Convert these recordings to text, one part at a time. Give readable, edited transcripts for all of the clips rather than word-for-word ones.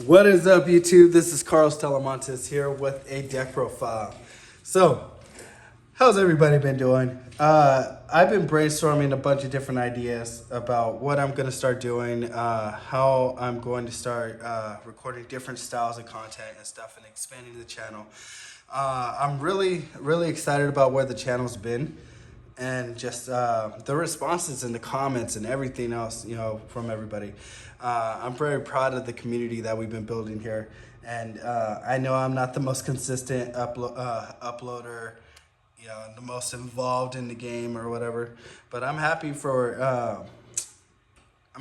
What is up, YouTube? This is Carlos Talamantes here with a deck profile. So, how's everybody been doing? I've been brainstorming a bunch of different ideas about what I'm going to start doing, how I'm going to start recording different styles of content and stuff and expanding the channel. I'm really excited about where the channel's been and just the responses and the comments and everything else, from everybody. I'm very proud of the community that we've been building here. And I know I'm not the most consistent uploader, the most involved in the game or whatever, but I'm happy I'm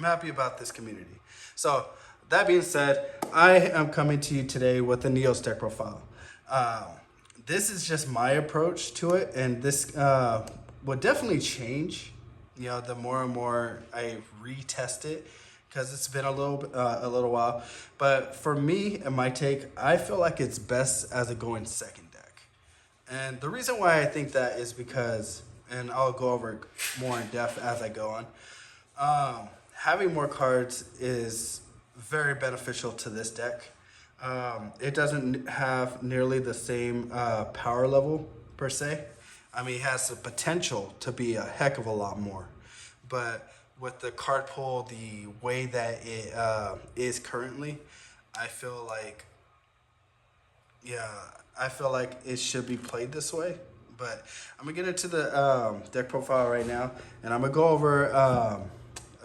happy about this community. So that being said, I am coming to you today with a NEOS deck profile. This is just my approach to it, and this will definitely change, the more and more I retest it, because it's been a little while. But for me and my take, I feel like it's best as a going second deck. And the reason why I think that is because, and I'll go over it more in depth as I go on, having more cards is very beneficial to this deck. It doesn't have nearly the same power level per se. I mean, it has the potential to be a heck of a lot more. But with the card pool, the way that it is currently, I feel like, it should be played this way. But I'm going to get into the deck profile right now, and I'm going to go over a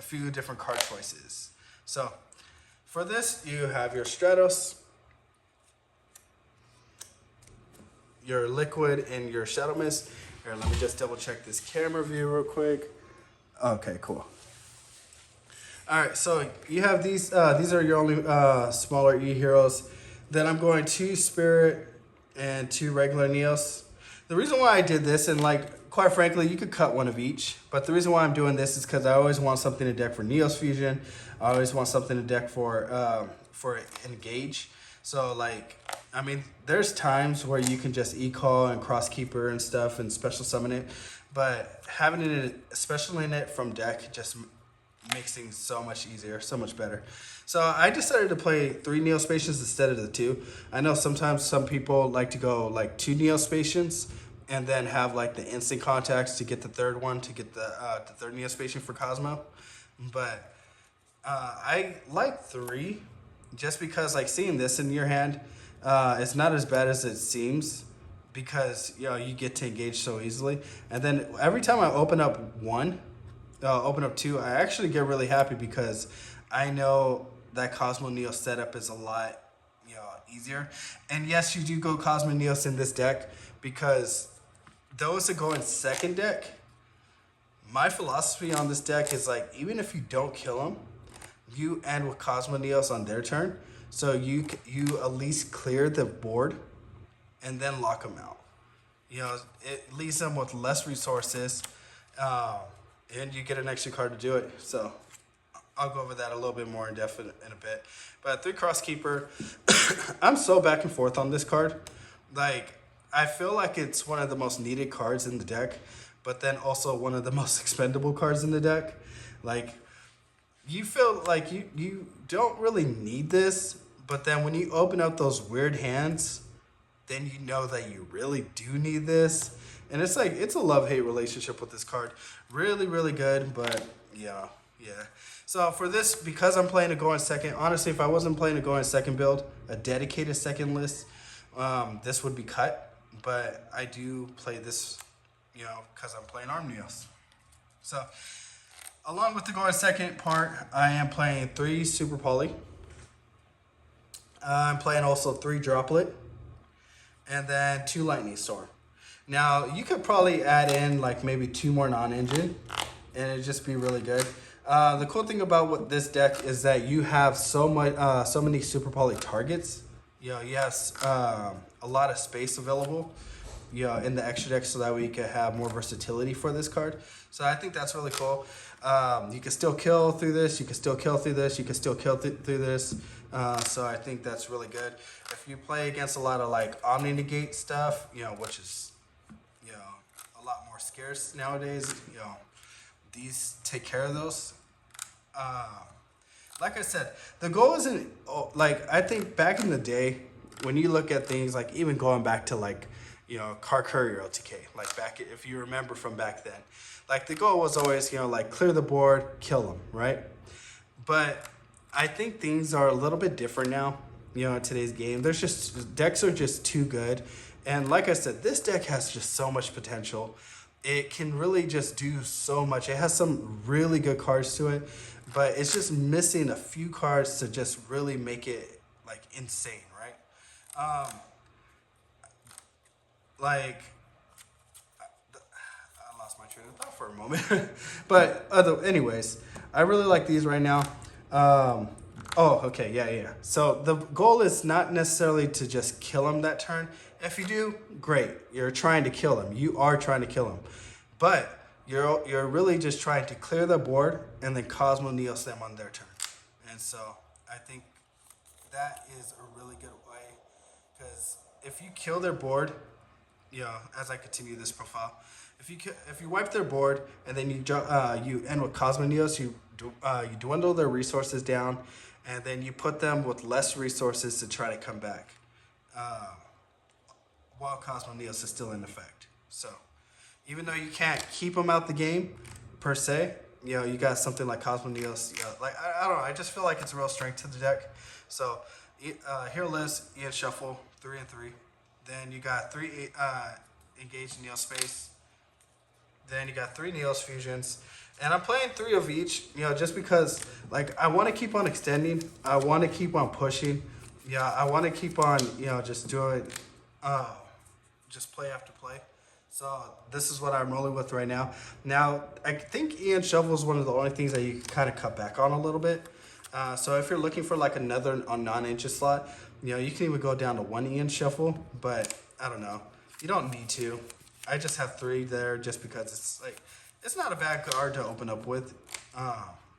few different card choices. So, for this, you have your Stratos, your Liquid, and your Shadow Mist. Here, let me just double check this camera view real quick. Okay, cool. All right, so you have these are your only smaller E-Heroes. Then I'm going 2 Spirit and 2 regular NEOS. The reason why I did this, and quite frankly, you could cut one of each, but the reason why I'm doing this is because I always want something to deck for NEOS Fusion. I always want something to deck for Engage. So there's times where you can just E-Call and Cross Keeper and stuff and special summon it, but having it special in it from deck just makes things so much easier, so much better. So I decided to play 3 Neospacians instead of the 2. I know sometimes some people like to go 2 Neospacians and then have the instant contacts to get the third one, to get the third Neospatian for Cosmo. But I like 3 just because seeing this in your hand, it's not as bad as it seems, because you get to engage so easily. And then every time I open up 2, I actually get really happy because I know that Cosmo Neos setup is a lot easier. And yes, you do go Cosmo Neos in this deck, because those that go in second deck, my philosophy on this deck is even if you don't kill them, you end with Cosmo Neos on their turn, so you at least clear the board and then lock them out. It leaves them with less resources, and you get an extra card to do it. So I'll go over that a little bit more in depth in a bit. But 3 Cross Keeper, I'm so back and forth on this card. I feel like it's one of the most needed cards in the deck, but then also one of the most expendable cards in the deck. You feel like you don't really need this, but then when you open up those weird hands, then you know that you really do need this. And it's it's a love-hate relationship with this card. Really, really good, but yeah. So for this, because I'm playing a go in second, honestly, if I wasn't playing a go in second build, a dedicated second list, this would be cut. But I do play this, because I'm playing Arm Neos. So along with the go in second part, I am playing 3 Super Poly. I'm playing also 3 Droplet, and then 2 Lightning Storm. Now, you could probably add in maybe 2 more non-engine, and it'd just be really good. The cool thing about this deck is that you have so many Super Poly targets. You have a lot of space available, in the extra deck, so that way you can have more versatility for this card. So I think that's really cool. You can still kill through this. You can still kill through this. You can still kill through this. So I think that's really good. If you play against a lot of Omni Negate stuff, which is a lot more scarce nowadays, these take care of those. like I said, the goal isn't like I think back in the day when you look at things like even going back to like Car Courier LTK, like back if you remember from back then, like the goal was always like clear the board, kill them, right? But I think things are a little bit different now. In today's game, there's just decks are just too good, and like I said, this deck has just so much potential. It can really just do so much. It has some really good cards to it, but it's just missing a few cards to just really make it like insane, right? Like I lost my train of thought for a moment, but anyways, I really like these right now. Oh, okay, yeah. So the goal is not necessarily to just kill him that turn. If you do, great. You're trying to kill him. You are trying to kill him, but you're really just trying to clear the board and then Cosmo Neos them on their turn. And so I think that is a really good way, because if you kill their board, as I continue this profile, if you wipe their board and then you end with Cosmo Neos, you dwindle their resources down, and then you put them with less resources to try to come back, while Cosmo Neos is still in effect. So even though you can't keep them out the game per se, you got something like Cosmo Neos. Like I don't know, I just feel like it's a real strength to the deck. So here lives Ian Shuffle 3 and 3. Then you got 3 engaged Neos space. Then you got 3 Neos fusions. And I'm playing 3 of each, just because like I want to keep on extending. I want to keep on pushing. I want to keep on, just doing, just play after play. So this is what I'm rolling with right now. Now, I think Ian Shovel is one of the only things that you can kind of cut back on a little bit. So if you're looking for like another non-inch slot, you can even go down to 1 Ian Shuffle, but I don't know. You don't need to. I just have 3 there just because it's not a bad card to open up with.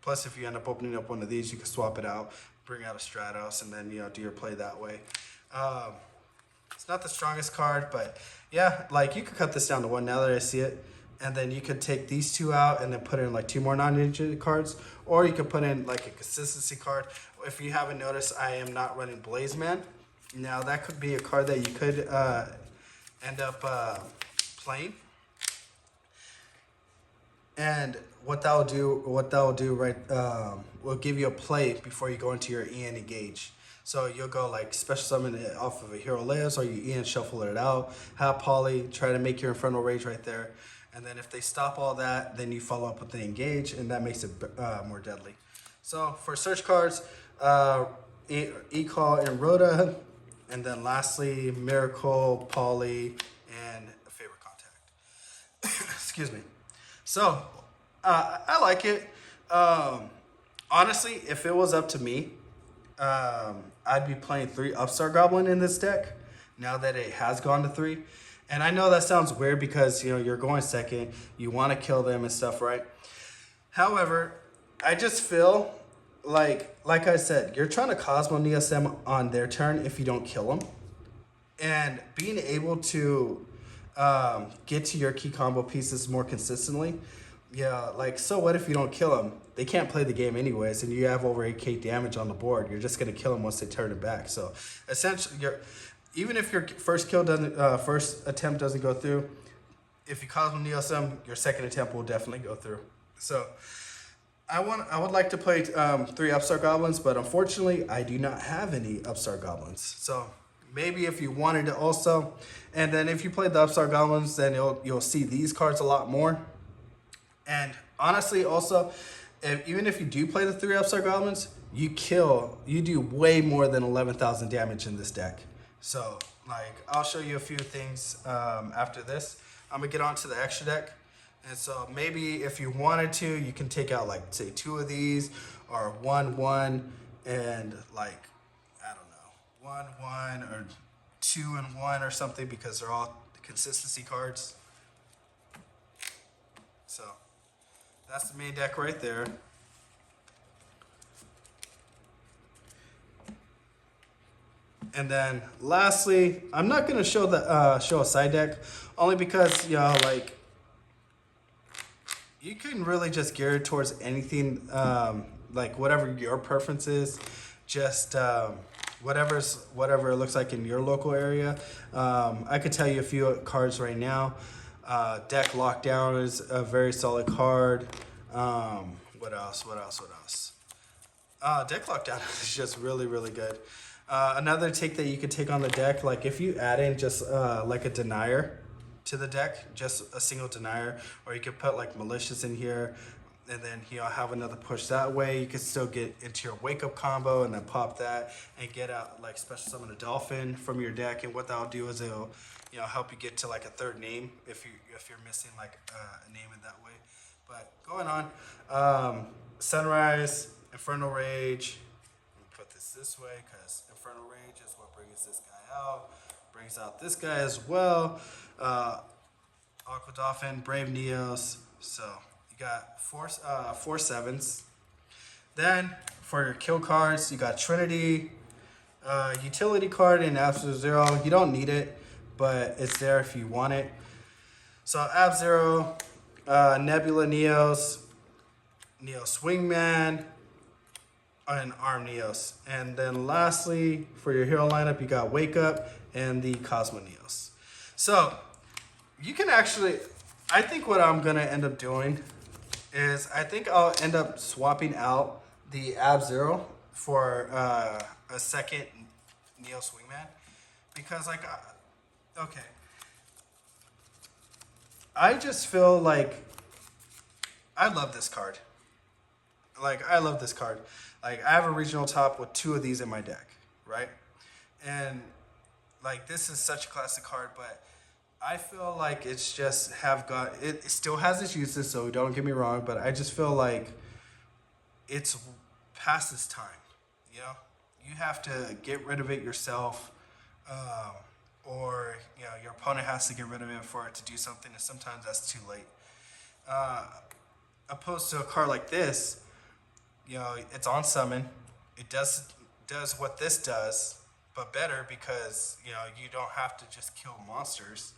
Plus, if you end up opening up one of these, you can swap it out, bring out a Stratos, and then do your play that way. It's not the strongest card, but yeah, like you could cut this down to 1 now that I see it, and then you could take these 2 out and then put in like 2 more non-ninja cards, or you could put in like a consistency card. If you haven't noticed, I am not running Blaze Man. Now that could be a card that you could end up playing. And what that will do, right, will give you a play before you go into your Ian Engage. So you'll go like special summon it off of a Hero Layers, or you Ian Shuffle it out, have Poly, try to make your Infernal Rage right there. And then if they stop all that, then you follow up with the Engage, and that makes it more deadly. So for search cards, E-Call and Rhoda, and then lastly, Miracle, Poly, and a Favorite Contact. Excuse me. So, I like it. Honestly, if it was up to me, I'd be playing 3 Upstart Goblin in this deck, now that it has gone to 3. And I know that sounds weird because, you're going second, you want to kill them and stuff, right? However, I just feel like I said, you're trying to Cosmo Neos them on their turn if you don't kill them. And being able to get to your key combo pieces more consistently. So what if you don't kill them? They can't play the game anyways, and you have over 8k damage on the board. You're just going to kill them once they turn it back. So essentially, even if your first attempt doesn't go through, if you Cosmo Neos them, your second attempt will definitely go through. So I would like to play 3 Upstart Goblins, but unfortunately, I do not have any Upstart Goblins. So maybe if you wanted to also, and then if you play the Upstart Goblins, then you'll see these cards a lot more. And honestly, also, even if you do play the 3 Upstart Goblins, you do way more than 11,000 damage in this deck. So, I'll show you a few things after this. I'm gonna get on to the extra deck. And so maybe if you wanted to, you can take out say 2 of these, or 1-1, and I don't know, 1-1 or 2-1 or something, because they're all consistency cards. So that's the main deck right there. And then lastly, I'm not gonna show a side deck, only because you can really just gear it towards anything like whatever your preference is. Just whatever it looks like in your local area. I could tell you a few cards right now. Deck Lockdown is a very solid card. What else? Deck Lockdown is just really, really good. Another take that you could take on the deck, like if you add in just like a denier to the deck, just a single denier, or you could put like malicious in here, and then have another push that way. You can still get into your wake up combo and then pop that and get out like special summon a dolphin from your deck. And what that'll do is it'll help you get to like a third name if you're missing like a name in that way. But going on, Sunrise, Infernal Rage. Let me put this way because Infernal Rage is what brings this guy out. Brings out this guy as well. Aqua Dolphin, Brave Neos. So you got four sevens. Then for your kill cards, you got Trinity, utility card in Absolute Zero. You don't need it, but it's there if you want it. So Ab Zero, Nebula Neos, Neos Wingman, and Arm Neos. And then lastly, for your hero lineup, you got Wake Up and the Cosmo Neos. So you can actually, I think what I'm gonna end up doing is I think I'll end up swapping out the Ab Zero for a second Neos Wingman, because like, okay, I just feel like I love this card. Like I love this card. Like I have a regional top with 2 of these in my deck, right? And like this is such a classic card, but I feel like it's just it still has its uses, so don't get me wrong, but I just feel like it's past its time. You know, you have to get rid of it yourself, or your opponent has to get rid of it for it to do something, and sometimes that's too late. Opposed to a card like this, it's on summon. It does what this does, but better, because you don't have to just kill monsters.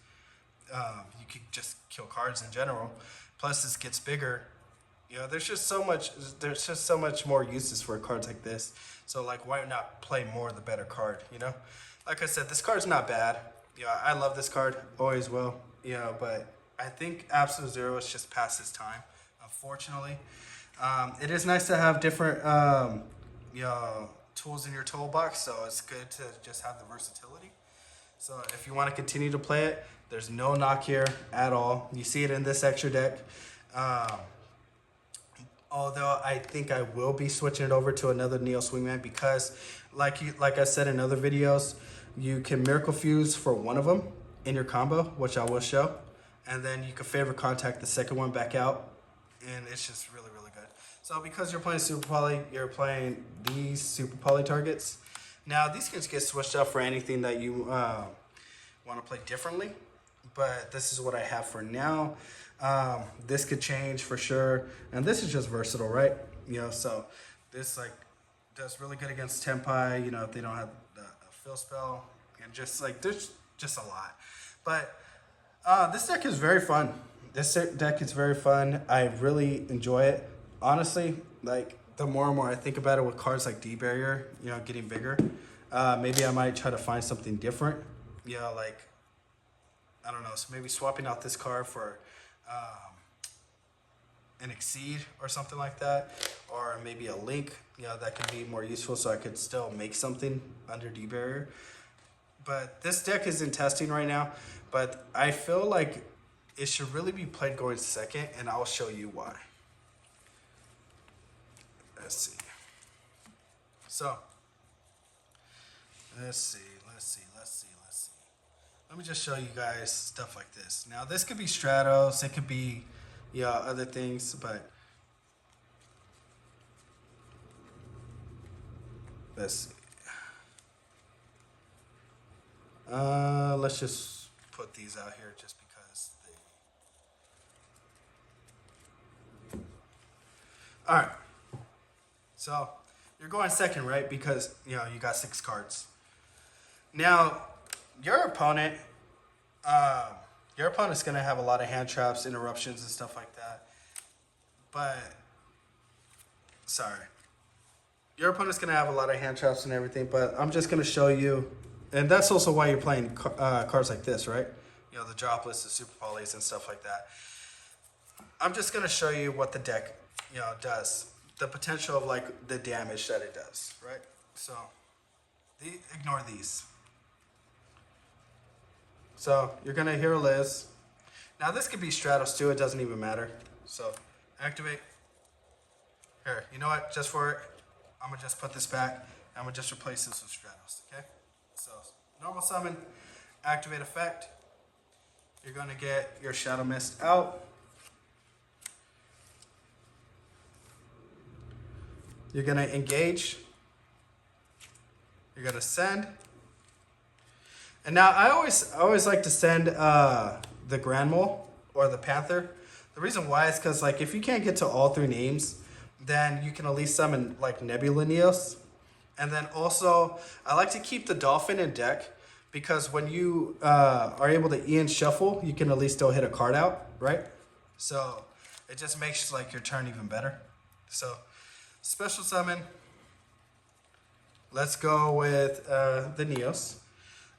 You can just kill cards in general. Plus, this gets bigger. There's just so much more uses for cards like this. So, like, why not play more of the better card? Like I said, this card's not bad. I love this card, always will. But I think Absolute Zero is just past its time, unfortunately. It is nice to have different, tools in your toolbox. So it's good to just have the versatility. So if you want to continue to play it, there's no knock here at all. You see it in this extra deck. Although I think I will be switching it over to another Neos Wingman, because like I said in other videos, you can Miracle Fuse for one of them in your combo, which I will show. And then you can Favorite Contact the second one back out. And it's just really, really good. So because you're playing Super Poly, you're playing these Super Poly targets. Now, these can get switched up for anything that you want to play differently, but this is what I have for now. This could change for sure, and this is just versatile, right? So this like does really good against Tempai, if they don't have a fill spell, and just like there's just a lot. But this deck is very fun. I really enjoy it. Honestly, like the more and more I think about it with cards like D-Barrier, getting bigger, maybe I might try to find something different. Like, I don't know, so maybe swapping out this card for an Exceed or something like that, or maybe a Link, that could be more useful, so I could still make something under D-Barrier. But this deck is in testing right now, but I feel like it should really be played going second, and I'll show you why. Let's see. So, let's see. Let me just show you guys stuff like this. Now, this could be Stratos, it could be, other things, but let's see. Let's just put these out here just because they... All right. So you're going second, right? Because, you got 6 cards. Now, your opponent's going to have a lot of hand traps, interruptions, and stuff like that. But, sorry. Your opponent's going to have a lot of hand traps and everything, but I'm just going to show you, and that's also why you're playing cards like this, right? You know, the dropless, the super polys, and stuff like that. I'm just going to show you what the deck, you know, does. The potential of, like, the damage that it does, right? So, ignore these. So, you're going to hear Liz. Now, this could be Stratos, too. It doesn't even matter. So, activate. Here, you know what? Just for it, I'm going to just put this back. I'm going to just replace this with Stratos, okay? So, normal summon, activate effect. You're going to get your Shadow Mist out. You're going to engage. You're going to send. And now, I always like to send the Grand Mole or the Panther. The reason why is because, like, if you can't get to all 3 names, then you can at least summon, like, Nebula NEOS. And then also, I like to keep the Dolphin in deck because when you are able to Ian Shuffle, you can at least still hit a card out, right? So it just makes, like, your turn even better. So special summon. Let's go with the NEOS.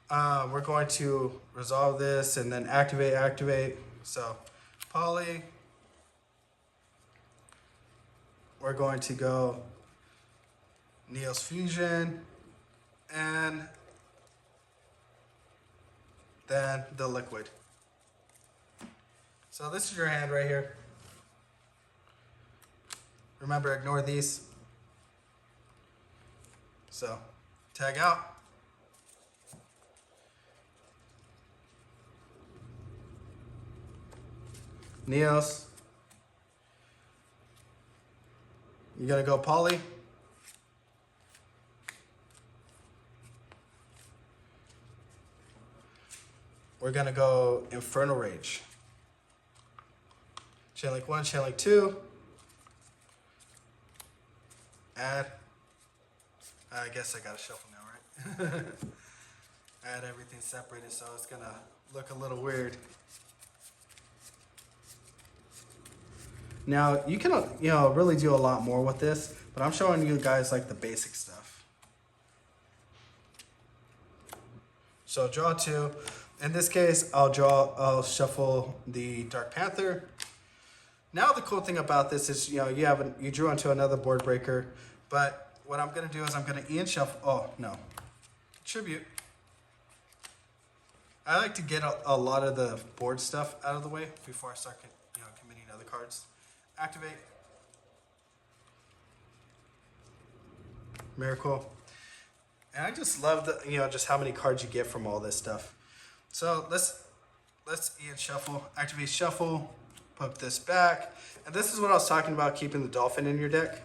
We're going to resolve this and then activate. So poly. We're going to go NEOS Fusion and then the liquid. So this is your hand right here. Remember, ignore these. So tag out. NEOS. You're going to go poly. We're going to go Infernal Rage. Chain link 1, chain link 2. Add. I guess I got to shuffle now, right? Add everything separated, so it's going to look a little weird. Now, you can, really do a lot more with this, but I'm showing you guys, like, the basic stuff. So draw 2. In this case, I'll shuffle the Dark Panther. Now the cool thing about this is, you drew onto another board breaker, but what I'm gonna do is I'm gonna Ian Shuffle, oh no, Tribute. I like to get a lot of the board stuff out of the way before I start committing other cards. Activate. Miracle. And I just love just how many cards you get from all this stuff. So let's Ian Shuffle, activate Shuffle, put this back. And this is what I was talking about, keeping the Dolphin in your deck.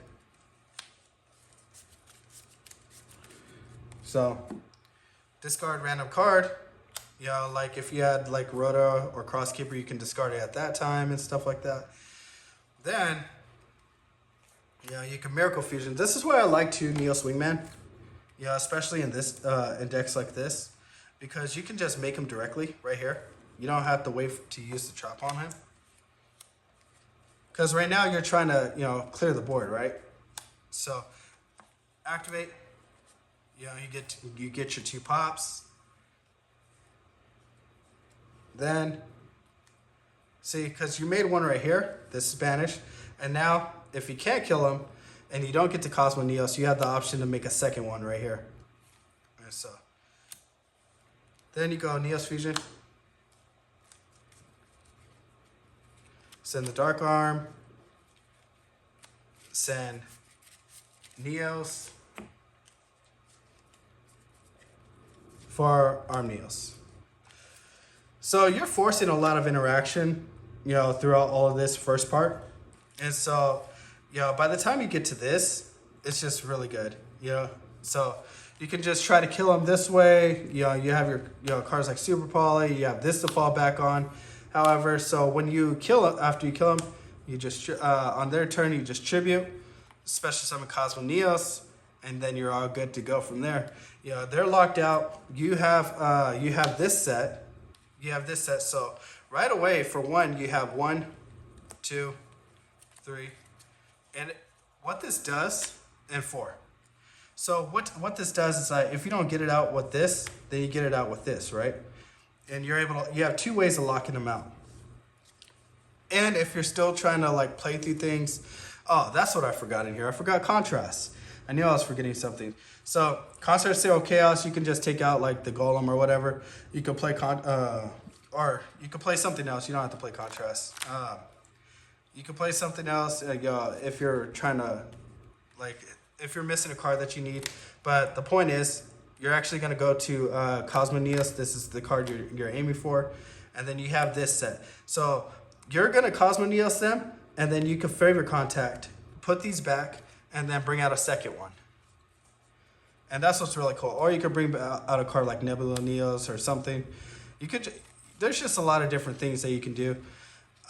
So discard random card. Like if you had like Rhoda or Crosskeeper, you can discard it at that time and stuff like that. Then, you can Miracle Fusion. This is why I like to NEOS Wingman. Especially in this in decks like this, because you can just make him directly right here. You don't have to wait to use the trap on him. Because right now you're trying to clear the board, right? So activate. You get your 2 pops. Then see, because you made one right here. This is banished, and now if you can't kill him, and you don't get to Cosmo NEOS, you have the option to make a second one right here. And so then you go NEOS Fusion. Send the Dark Arm. Send NEOS for Arm NEOS. So you're forcing a lot of interaction, throughout all of this first part. And so, by the time you get to this, it's just really good, So you can just try to kill him this way. You have your cards like Super Poly. You have this to fall back on. However, so when you kill him, after you kill him, you just, on their turn, you just Tribute, Special Summon Cosmo NEOS, and then you're all good to go from there. They're locked out. You have this set. So right away, for one, you have 1, 2, 3, and what this does, and 4. So what this does is like, if you don't get it out with this, then you get it out with this, right? And you're able to, you have two ways of locking them out. And if you're still trying to like play through things, oh, that's what I forgot in here. I forgot contrast. I knew I was forgetting something. So contrast zero chaos, you can just take out like the golem or whatever. You can play or you can play something else. You don't have to play contrast. You can play something else if you're trying to, like, if you're missing a card that you need. But the point is, you're actually going to go to Cosmo NEOS. This is the card you're aiming for. And then you have this set. So you're going to Cosmo NEOS them, and then you can favorite contact, put these back, and then bring out a second one. And that's what's really cool. Or you could bring out a card like Nebula NEOS or something. You could. There's just a lot of different things that you can do.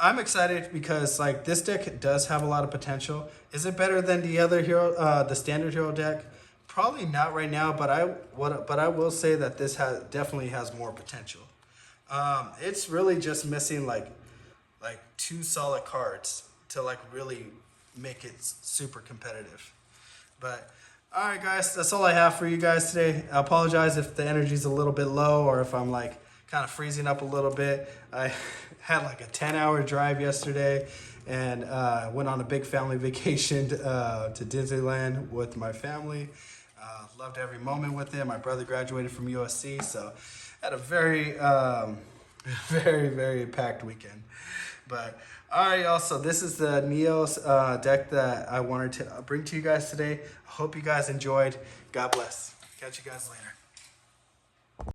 I'm excited because like this deck does have a lot of potential. Is it better than the other hero, the standard hero deck? Probably not right now, but I will say that this definitely has more potential. It's really just missing like two solid cards to like really make it super competitive. But all right, guys, that's all I have for you guys today. I apologize if the energy's a little bit low or if I'm like kind of freezing up a little bit. I had like a 10-hour drive yesterday and went on a big family vacation to Disneyland with my family. Loved every moment with it. My brother graduated from USC, so had a very, very, very packed weekend. But all right, y'all. So this is the NEOS deck that I wanted to bring to you guys today. I hope you guys enjoyed. God bless. Catch you guys later.